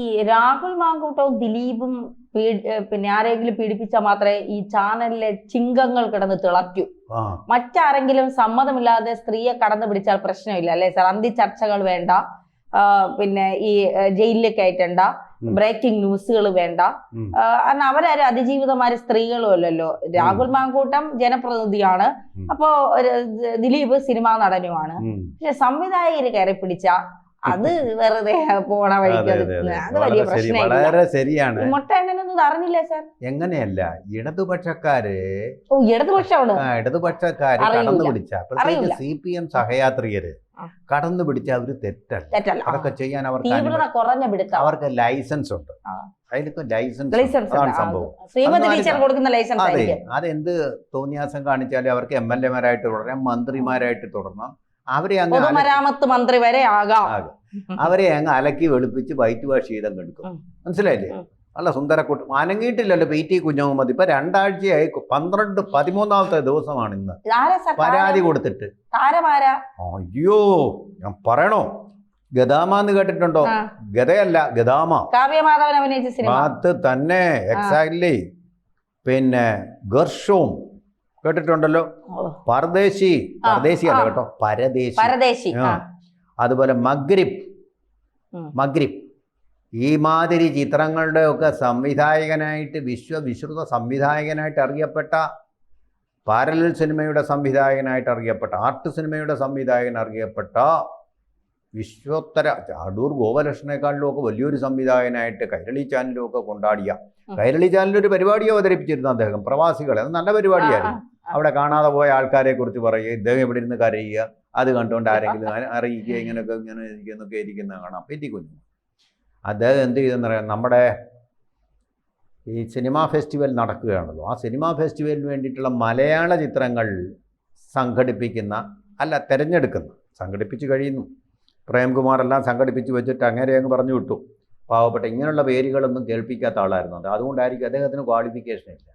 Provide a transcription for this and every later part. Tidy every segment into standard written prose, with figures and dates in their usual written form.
ഈ രാഹുൽ മാങ്കൂട്ടവും ദിലീപും പിന്നെ ആരെങ്കിലും പീഡിപ്പിച്ചാൽ മാത്രമേ ഈ ചാനലിലെ ചിങ്കങ്ങൾ കിടന്ന് തിളയ്ക്കൂ. മറ്റാരെങ്കിലും സമ്മതമില്ലാതെ സ്ത്രീയെ കടന്നു പിടിച്ചാൽ പ്രശ്നമില്ല അല്ലെ സാർ? അന്തി ചർച്ചകൾ വേണ്ട, പിന്നെ ഈ ജയിലിലേക്ക് അയറ്റണ്ട, ബ്രേക്കിംഗ് ന്യൂസുകൾ വേണ്ട. കാരണം അവരാരും അതിജീവിതമാര് സ്ത്രീകളും അല്ലല്ലോ. രാഹുൽ മാങ്കൂട്ടം ജനപ്രതിനിധിയാണ്, അപ്പോ ദിലീപ് സിനിമാ നടനുമാണ്. പക്ഷെ സംവിധായകര് കയറി പിടിച്ച അത് വെറുതെ പോണ വഴിക്ക് അത് വലിയ പ്രശ്നമില്ല. ശരിയാണ്. മുട്ട എങ്ങനെയൊന്നും അറിഞ്ഞില്ലേ സാർ? എങ്ങനെയല്ല, ഇടതുപക്ഷക്കാര് കടന്നു പിടിച്ച, പ്രത്യേകിച്ച് CPM സഹയാത്രികര് കടന്നു പിടിച്ച അവര് തെറ്റല്ല. അതൊക്കെ ചെയ്യാൻ അവർക്ക് ലൈസൻസ് ഉണ്ട്. അതിലൊക്കെ ലൈസൻസ് ആണ് സംഭവം. അതെ, അതെന്ത് തോന്നിയാസം കാണിച്ചാലും അവർക്ക് MLA മാരായിട്ട് തുടരാം, മന്ത്രിമാരായിട്ട് തുടരണം. അവരെ പൊതുമരാമത്ത് മന്ത്രി വരെ ആകാം. അവരെ അങ്ങ് അലക്കി വെളുപ്പിച്ച് വൈറ്റ് വാഷ് ചെയ്തും കെടുക്കും. മനസ്സിലായില്ലേ? നല്ല സുന്ദരക്കൂട്ട് അനങ്ങിയിട്ടില്ലല്ലോ PT കുഞ്ഞുമുഹമ്മദ്. ഇപ്പൊ 2 ആഴ്ചയായി, 13ാമത്തെ ദിവസമാണ് ഇന്ന് പരാതി കൊടുത്തിട്ട്. അയ്യോ, ഞാൻ പറയണോ? ഗദാമാന്ന് കേട്ടിട്ടുണ്ടോ? ഗദയല്ല, ഗദാമ. അത് തന്നെ, എക്സാക്ട്ലി. പിന്നെ ഗർഷവും കേട്ടിട്ടുണ്ടല്ലോ. പരദേശി അല്ല കേട്ടോ, പരദേശി. അതുപോലെ മഗ്രിബ്. ഈ മാതിരി ചിത്രങ്ങളുടെ ഒക്കെ സംവിധായകനായിട്ട്, വിശ്വവിശ്രുത സംവിധായകനായിട്ട് അറിയപ്പെട്ട, പാരലൽ സിനിമയുടെ സംവിധായകനായിട്ട് അറിയപ്പെട്ട, ആർട്ട് സിനിമയുടെ സംവിധായകൻ അറിയപ്പെട്ട, വിശ്വോത്തര അടൂർ ഗോപാലകൃഷ്ണനേക്കാളിലും ഒക്കെ വലിയൊരു സംവിധായകനായിട്ട് കൈരളി ചാനലും ഒക്കെ കൊണ്ടാടിയ, കൈരളി ചാനലൊരു പരിപാടി അവതരിപ്പിച്ചിരുന്നു അദ്ദേഹം, പ്രവാസികളെ. അത് നല്ല പരിപാടിയായിരുന്നു. അവിടെ കാണാതെ പോയ ആൾക്കാരെ കുറിച്ച് പറയുക, ഇദ്ദേഹം ഇവിടെ ഇരുന്ന് കരയുക, അത് കണ്ടുകൊണ്ട് ആരെങ്കിലും അറിയിക്കുക, ഇങ്ങനെയൊക്കെ ഇരിക്കുന്ന കാണാം. PT കുഞ്ഞു അദ്ദേഹം എന്ത് ചെയ്തെന്നറിയാം, നമ്മുടെ ഈ സിനിമാ ഫെസ്റ്റിവൽ നടക്കുകയാണല്ലോ, ആ സിനിമാ ഫെസ്റ്റിവലിന് വേണ്ടിയിട്ടുള്ള മലയാള ചിത്രങ്ങൾ സംഘടിപ്പിച്ച് കഴിയുന്നു. പ്രേംകുമാർ എല്ലാം സംഘടിപ്പിച്ച് വെച്ചിട്ട് അങ്ങനെ അങ്ങ് പറഞ്ഞു വിട്ടു. പാവപ്പെട്ട ഇങ്ങനെയുള്ള പേരുകളൊന്നും കേൾപ്പിക്കാത്ത ആളായിരുന്നു അത്. അതുകൊണ്ടായിരിക്കും അദ്ദേഹത്തിന് ക്വാളിഫിക്കേഷൻ ഇല്ല.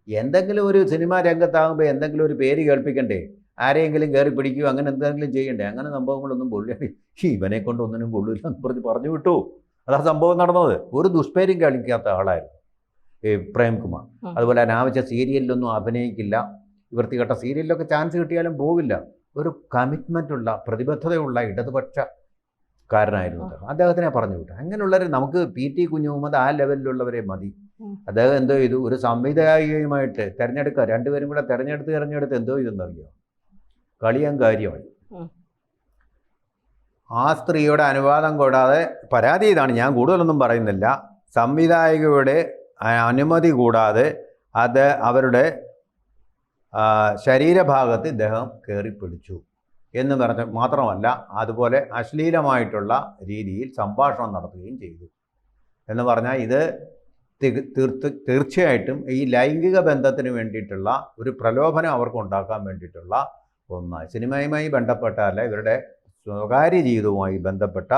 എന്തെങ്കിലും ഒരു സിനിമാ രംഗത്താകുമ്പോൾ എന്തെങ്കിലും ഒരു പേര് കേൾപ്പിക്കണ്ടേ, ആരെയെങ്കിലും കയറി പിടിക്കുകയോ അങ്ങനെ എന്തെങ്കിലും ചെയ്യണ്ടേ. അങ്ങനെ സംഭവങ്ങളൊന്നും കൊള്ളില്ല. ഇവനെ കൊണ്ട് ഒന്നിനും കൊള്ളില്ല എന്ന് പറഞ്ഞു വിട്ടു. അതാ സംഭവം നടന്നത്. ഒരു ദുഷ്പേരും കളിക്കാത്ത ആളായിരുന്നു ഈ പ്രേംകുമാർ. അതുപോലെ അനാവശ്യ സീരിയലിലൊന്നും അഭിനയിക്കില്ല. വൃത്തികെട്ട സീരിയലിലൊക്കെ ചാൻസ് കിട്ടിയാലും പോവില്ല. ഒരു കമ്മിറ്റ്മെൻറ്റുള്ള, പ്രതിബദ്ധതയുള്ള ഇടതുപക്ഷക്കാരനായിരുന്നു അദ്ദേഹത്തിനെ പറഞ്ഞു വിട്ടു. അങ്ങനെയുള്ളവരെ നമുക്ക് PT കുഞ്ഞുമുഹമ്മദ് ആ ലെവലിലുള്ളവരെ മതി. അദ്ദേഹം എന്തോ ചെയ്തു, ഒരു സംവിധായികയുമായിട്ട് തിരഞ്ഞെടുക്കുക, രണ്ടുപേരും കൂടെ തിരഞ്ഞെടുത്ത് എന്തോ ഇതെന്നറിയോ, കളിയാൻ കാര്യമായി. ആ സ്ത്രീയുടെ അനുവാദം കൂടാതെ, പരാതി ഇതാണ്, ഞാൻ കൂടുതലൊന്നും പറയുന്നില്ല, സംവിധായികയുടെ അനുമതി കൂടാതെ അത് അവരുടെ ശരീരഭാഗത്ത് ഇദ്ദേഹം കയറി പിടിച്ചു എന്ന് പറഞ്ഞ മാത്രമല്ല, അതുപോലെ അശ്ലീലമായിട്ടുള്ള രീതിയിൽ സംഭാഷണം നടത്തുകയും ചെയ്തു എന്ന് പറഞ്ഞാൽ ഇത് തീർച്ചയായിട്ടും ഈ ലൈംഗിക ബന്ധത്തിന് വേണ്ടിയിട്ടുള്ള ഒരു പ്രലോഭനം അവർക്ക് ഉണ്ടാക്കാൻ വേണ്ടിയിട്ടുള്ള ഒന്നായി, സിനിമയുമായി ബന്ധപ്പെട്ടല്ല, ഇവരുടെ സ്വകാര്യ ജീവിതവുമായി ബന്ധപ്പെട്ട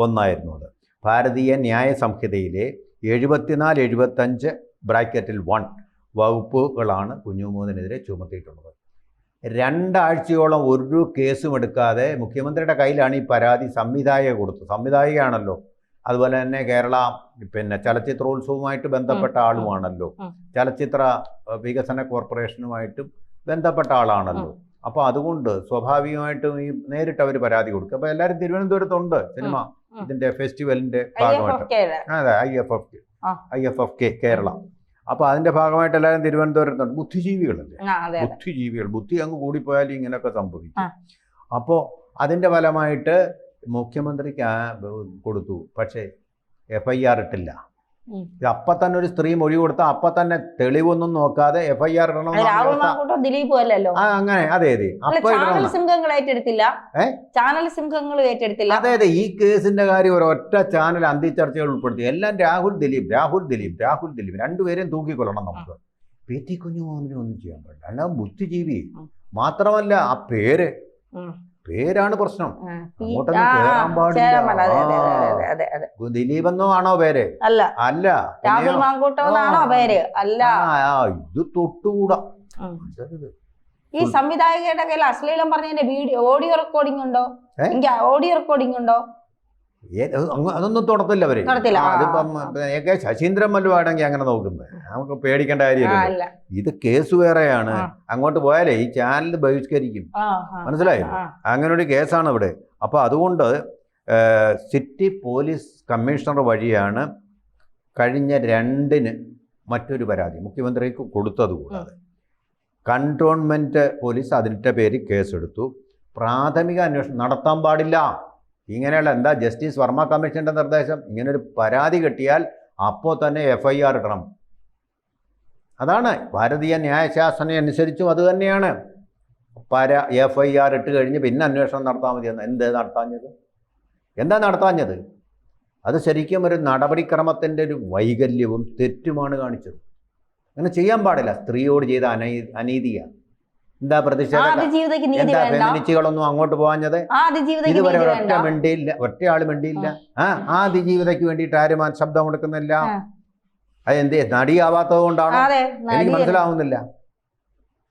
ഒന്നായിരുന്നു അത്. ഭാരതീയ ന്യായ സംഹിതയിലെ 74-75 ബ്രാക്കറ്റിൽ 1 വകുപ്പുകളാണ് കുഞ്ഞുമുഹമ്മദിനെതിരെ ചുമത്തിയിട്ടുള്ളത്. 2 ആഴ്ചയോളം ഒരു കേസും എടുക്കാതെ മുഖ്യമന്ത്രിയുടെ കയ്യിലാണ് ഈ പരാതി സംവിധായക കൊടുത്തത്. സംവിധായികയാണല്ലോ, അതുപോലെ തന്നെ കേരള ചലച്ചിത്രോത്സവവുമായിട്ട് ബന്ധപ്പെട്ട ആളുമാണല്ലോ, ചലച്ചിത്ര വികസന കോർപ്പറേഷനുമായിട്ടും ബന്ധപ്പെട്ട ആളാണല്ലോ. അപ്പോൾ അതുകൊണ്ട് സ്വാഭാവികമായിട്ടും ഈ നേരിട്ട് അവർ പരാതി കൊടുക്കും. അപ്പോൾ എല്ലാവരും തിരുവനന്തപുരത്തുണ്ട് സിനിമ ഇതിൻ്റെ ഫെസ്റ്റിവലിൻ്റെ ഭാഗമായിട്ട്. അതെ, IFFK കേരള. അപ്പോൾ അതിൻ്റെ ഭാഗമായിട്ട് എല്ലാവരും തിരുവനന്തപുരത്തുണ്ട്. ബുദ്ധിജീവികളല്ലേ, ബുദ്ധി അങ്ങ് കൂടിപ്പോയാലും ഇങ്ങനെയൊക്കെ സംഭവിക്കും. അപ്പോൾ അതിൻ്റെ ഫലമായിട്ട് മുഖ്യമന്ത്രിക്ക് കൊടുത്തു, പക്ഷേ FIR ഇട്ടില്ല. അപ്പം തന്നെ ഒരു സ്ത്രീ മൊഴി കൊടുത്താൽ അപ്പം തന്നെ തെളിവൊന്നും നോക്കാതെ FIR ഇടണം. അങ്ങനെ അതെ അതെ ഈ കേസിന്റെ കാര്യം ഒരൊറ്റ ചാനൽ അന്തിച്ചർച്ചകൾ ഉൾപ്പെടുത്തി. എല്ലാം രാഹുൽ ദിലീപ് രണ്ടുപേരെയും തൂക്കിക്കൊല്ലണം. നമുക്ക് PT കുഞ്ഞുമുഹമ്മദിനെ ഒന്നും ചെയ്യാൻ പാടില്ല. അല്ല, ബുദ്ധിജീവി മാത്രമല്ല, ആ പേരാണ് പ്രശ്നം. അങ്ങോട്ടൊന്നും കേറാൻ പാടില്ല. ദിലീപെന്നോ ആണോ പേര്? അല്ല, ഇത് തൊട്ടുകൂടാ. ഈ സംവിധായകരുടെ കയ്യിൽ അശ്ലീലം പറഞ്ഞതിന്റെ ഓഡിയോ റെക്കോർഡിംഗ് ഉണ്ടോ? അതൊന്നും തുടത്തില്ല അവര്. അതിപ്പം ശശീന്ദ്രൻ മല്ലു ആണെങ്കിൽ അങ്ങനെ നോക്കുന്നത് നമുക്ക് പേടിക്കേണ്ട കാര്യമില്ല. ഇത് കേസ് വേറെയാണ്. അങ്ങോട്ട് പോയാലേ ഈ ചാനൽ ബഹിഷ്കരിക്കും, മനസ്സിലായില്ല? അങ്ങനെ ഒരു കേസാണ് ഇവിടെ. അപ്പൊ അതുകൊണ്ട് സിറ്റി പോലീസ് കമ്മീഷണർ വഴിയാണ് കഴിഞ്ഞ 2-ന് മറ്റൊരു പരാതി മുഖ്യമന്ത്രിക്ക് കൊടുത്തത്. കൂടാതെ കൺടോൺമെന്റ് പോലീസ് അതിൻ്റെ പേരിൽ കേസെടുത്തു. പ്രാഥമിക അന്വേഷണം നടത്താൻ പാടില്ല. ഇങ്ങനെയുള്ള എന്താ ജസ്റ്റിസ് വർമ്മ കമ്മീഷന്റെ നിർദ്ദേശം? ഇങ്ങനൊരു പരാതി കിട്ടിയാൽ അപ്പോൾ തന്നെ FIR ഇടണം. അതാണ് ഭാരതീയ ന്യായശാസ്ത്രം അനുസരിച്ചും അത് തന്നെയാണ്. FIR ഇട്ട് കഴിഞ്ഞ് പിന്നെ അന്വേഷണം നടത്താൻ മതിയെന്ന്. എന്താ നടത്താഞ്ഞത്? അത് ശരിക്കും ഒരു നടപടിക്രമത്തിൻ്റെ ഒരു വൈകല്യവും തെറ്റുമാണ് കാണിച്ചത്. അങ്ങനെ ചെയ്യാൻ പാടില്ല. സ്ത്രീയോട് ചെയ്ത അനീതിയാണ്. എന്താ പ്രതിഷേധം? എന്താ ഫെമിനിസ്റ്റുകളൊന്നും അങ്ങോട്ട് പോകാഞ്ഞത്? ഇതുവരെ ഒറ്റയാൾ മിണ്ടിയില്ല. ആ അതിജീവിതയ്ക്ക് വേണ്ടിയിട്ട് ആരും ശബ്ദം കൊടുക്കുന്നില്ല. അതെന്തേ? നടിയാവാത്തത് കൊണ്ടാണോ? എനിക്ക് മനസ്സിലാവുന്നില്ല.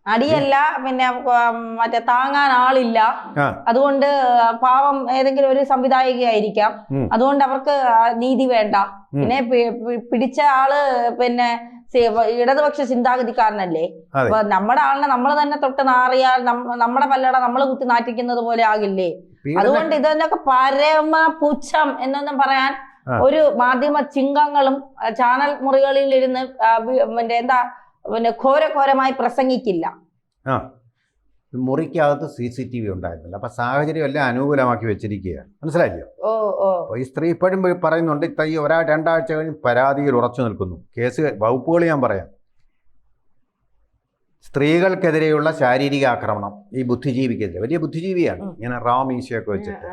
അടിയല്ല, പിന്നെ മറ്റേ താങ്ങാൻ ആളില്ല, അതുകൊണ്ട് പാവം ഏതെങ്കിലും ഒരു സംവിധായികയായിരിക്കാം, അതുകൊണ്ട് അവർക്ക് നീതി വേണ്ട. പിന്നെ പിടിച്ച ആള് പിന്നെ ഇടതുപക്ഷ ചിന്താഗതിക്കാരനല്ലേ? അപ്പൊ നമ്മുടെ ആളിനെ നമ്മൾ തന്നെ തൊട്ട് നാറിയാൽ നമ്മുടെ പല്ലട നമ്മൾ കുത്തി നാറ്റിക്കുന്നത് പോലെ ആകില്ലേ? അതുകൊണ്ട് ഇതൊക്കെ പരമ പുച്ഛം എന്നൊന്നും പറയാൻ ഒരു മാധ്യമ ചിങ്കങ്ങളും ചാനൽ മുറികളിൽ ഇരുന്ന് പിന്നെ ഘോരഘോരമായി പ്രസംഗിക്കില്ല. മുറിക്കകത്ത് CCTV ഉണ്ടായിരുന്നില്ല. അപ്പൊ സാഹചര്യം എല്ലാം അനുകൂലമാക്കി വെച്ചിരിക്കുകയാണ്, മനസ്സിലായില്ലോ? ഈ സ്ത്രീ ഇപ്പോഴും പറയുന്നുണ്ട്, ഈ 2-ആഴ്ച കഴിഞ്ഞ് പരാതിയിൽ ഉറച്ചു നിൽക്കുന്നു. കേസ് വകുപ്പുകൾ ഞാൻ പറയാം. സ്ത്രീകൾക്കെതിരെയുള്ള ശാരീരിക ആക്രമണം, ഈ ബുദ്ധിജീവിക്കെതിരെ, വലിയ ബുദ്ധിജീവിയാണ്, ഇങ്ങനെ റാമീശയൊക്കെ വെച്ചിട്ട്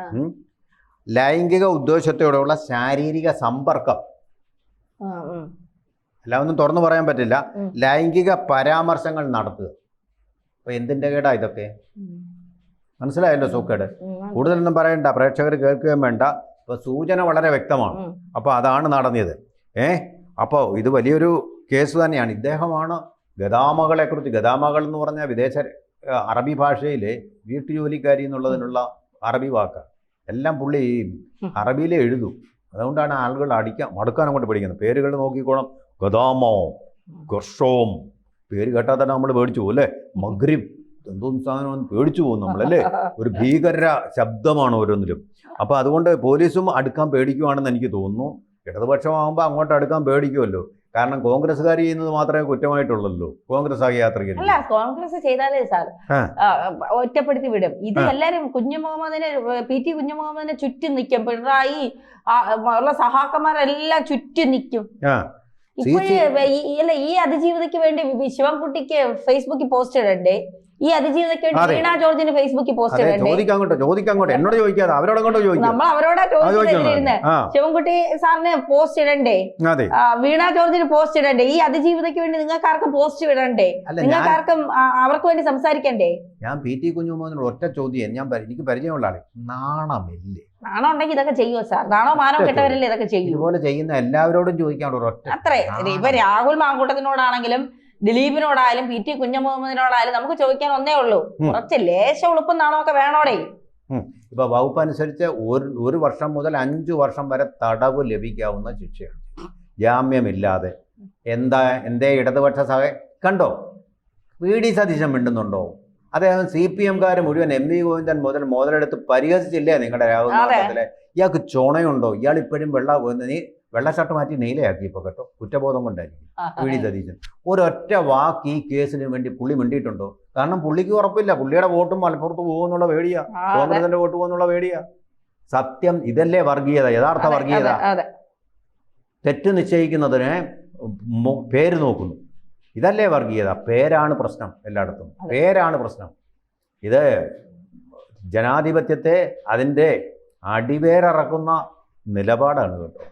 ലൈംഗിക ഉദ്ദേശത്തോടെയുള്ള ശാരീരിക സമ്പർക്കം, എല്ലാം ഒന്നും തുറന്നു പറയാൻ പറ്റില്ല, ലൈംഗിക പരാമർശങ്ങൾ നടത്തുക. അപ്പൊ എന്തിൻ്റെ കേടാ ഇതൊക്കെ? മനസ്സിലായല്ലോ സൂക്കേട്? കൂടുതലൊന്നും പറയണ്ട, പ്രേക്ഷകർ കേൾക്കുകയും വേണ്ട. ഇപ്പൊ സൂചന വളരെ വ്യക്തമാണ്. അപ്പോൾ അതാണ് നടന്നത്. അപ്പോൾ ഇത് വലിയൊരു കേസ് തന്നെയാണ്. ഇദ്ദേഹമാണ് ഗദാമകളെക്കുറിച്ച്, ഗദാമകൾ എന്ന് പറഞ്ഞാൽ വിദേശ അറബി ഭാഷയിലെ വീട്ടുജോലിക്കാരി എന്നുള്ളതിനുള്ള അറബി വാക്കാണ്. എല്ലാം പുള്ളി അറബിയിലേ എഴുതും. അതുകൊണ്ടാണ് ആളുകൾ മടുക്കാൻ അങ്ങോട്ട് പഠിക്കുന്നത്. പേരുകൾ നോക്കിക്കോണം. ഗദാമോ, ഗർഷോം, പേര് കേട്ടാൽ തന്നെ നമ്മൾ പേടിച്ചു പോകും അല്ലേ? മഗ്രിബ്, എന്തോന്നും സാധനം പേടിച്ചു പോകും നമ്മളല്ലേ? ഒരു ഭീകര ശബ്ദമാണ് ഓരോന്നിലും. അപ്പോൾ അതുകൊണ്ട് പോലീസും അടുക്കാൻ പേടിക്കുവാണെന്ന് എനിക്ക് തോന്നുന്നു. ഇടതുപക്ഷമാകുമ്പോൾ അങ്ങോട്ട് അടുക്കാൻ പേടിക്കുമല്ലോ. കാരണം കോൺഗ്രസ്സുകാർ ചെയ്യുന്നത് മാത്രമേ കുറ്റമായിട്ടുള്ളല്ലോ. കോൺഗ്രസ് ആകെ യാത്രയ്ക്ക് അല്ല, കോൺഗ്രസ് ചെയ്താലേ സാർ ഒറ്റപ്പെടുത്തി വിടും. ഇത് എല്ലാരും PT കുഞ്ഞുമുഹമ്മദിനെ ചുറ്റി നിൽക്കും. പിണറായി ഉള്ള സഹാക്കന്മാരെല്ലാം ചുറ്റി നിൽക്കും. ഇപ്പോഴേ ഈ അതിജീവിതയ്ക്ക് വേണ്ടി ശിവൻകുട്ടിക്ക് ഫേസ്ബുക്കിൽ പോസ്റ്റ് ഇടണ്ടേ? ഈ അതിജീവിതയ്ക്ക് വേണ്ടി വീണ ജോർജിന് ഫേസ്ബുക്കിൽ പോസ്റ്റ് ഇടണ്ടേ? ചോദിക്കങ്ങോട്ട് എന്നോട് ചോദിക്കാതെ അവരോടങ്ങോട്ട് ചോദിക്കാം. നമ്മൾ അവരോടാ ചോദിച്ചിരുന്ന് ശിവൻകുട്ടി സാറിന് പോസ്റ്റ് ഇടണ്ടേ? വീണ ജോർജിന് പോസ്റ്റ് ഇടണ്ടേ? ഈ അതിജീവിതയ്ക്ക് വേണ്ടി നിങ്ങൾക്കാർക്കും പോസ്റ്റ് ഇടണ്ടേ? നിങ്ങൾക്കാർക്കും അവർക്ക് വേണ്ടി സംസാരിക്കണ്ടേ? ഞാൻ PT കുഞ്ഞുമുഹമ്മദിനോട് ഒറ്റ ചോദ്യം, എനിക്ക് പരിചയമുള്ള ആളെ, നാണമില്ലേ? നാണം ഉണ്ടെങ്കിൽ ഇതൊക്കെ ചെയ്യുമോ സാർ? നാണോ മാനോ കെട്ടവരല്ലേ ഇതൊക്കെ ചെയ്യും? ഇതുപോലെ ചെയ്യുന്ന എല്ലാവരോടും ചോദിക്കാനുള്ള ഒറ്റ അത്രേ. ഇപ്പൊ രാഹുൽ മാങ്കൂട്ടത്തിനോടാണെങ്കിലും ദിലീപിനോടായാലും PT കുഞ്ഞുമുഹമ്മദിനോടായാലും നമുക്ക് ചോദിക്കാൻ ഒന്നേ ഉള്ളൂ, കുറച്ച് ലേശ ഉളുപ്പും നാണമൊക്കെ വേണോടെ. ഇപ്പൊ വകുപ്പ് അനുസരിച്ച് 1 വർഷം മുതൽ 5 വർഷം വരെ തടവ് ലഭിക്കാവുന്ന ശിക്ഷയാണ്, ജാമ്യമില്ലാതെ. എന്തേ ഇടതുപക്ഷ കണ്ടോ? VD സതീശൻ മിണ്ടുന്നുണ്ടോ? അദ്ദേഹം CPM-കാർ മുഴുവൻ MV ഗോവിന്ദൻ മുതലെടുത്ത് പരിഹസിച്ചില്ലേ നിങ്ങളുടെ രാഹുൽ മാങ്കൂട്ടത്തിലെ? ഇയാൾക്ക് ചുണയുണ്ടോ? ഇയാൾ ഇപ്പോഴും വെള്ളഷർട്ട് മാറ്റി നീലയാക്കി ഇപ്പോൾ കേട്ടോ, കുറ്റബോധം കൊണ്ടായിരിക്കും. VD സതീശൻ ഒരൊറ്റ വാക്ക് ഈ കേസിന് വേണ്ടി പുള്ളി മിണ്ടിയിട്ടുണ്ടോ? കാരണം പുള്ളിക്ക് ഉറപ്പില്ല, പുള്ളിയുടെ വോട്ടും മലപ്പുറത്ത് പോകുമെന്നുള്ള പേടിയാ, കോൺഗ്രസിന്റെ വോട്ട് പോകുന്നുള്ള പേടിയാ. സത്യം ഇതല്ലേ വർഗീയത, യഥാർത്ഥ വർഗീയത. തെറ്റ് നിശ്ചയിക്കുന്നതിന് പേര് നോക്കുന്നു. ഇതല്ലേ വർഗീയത? പേരാണ് പ്രശ്നം. എല്ലായിടത്തും പേരാണ് പ്രശ്നം. ഇത് ജനാധിപത്യത്തെ അതിൻ്റെ അടിവേറിറക്കുന്ന നിലപാടാണ് കേട്ടോ.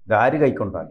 ഇത് ആര് കൈക്കൊണ്ടാൽ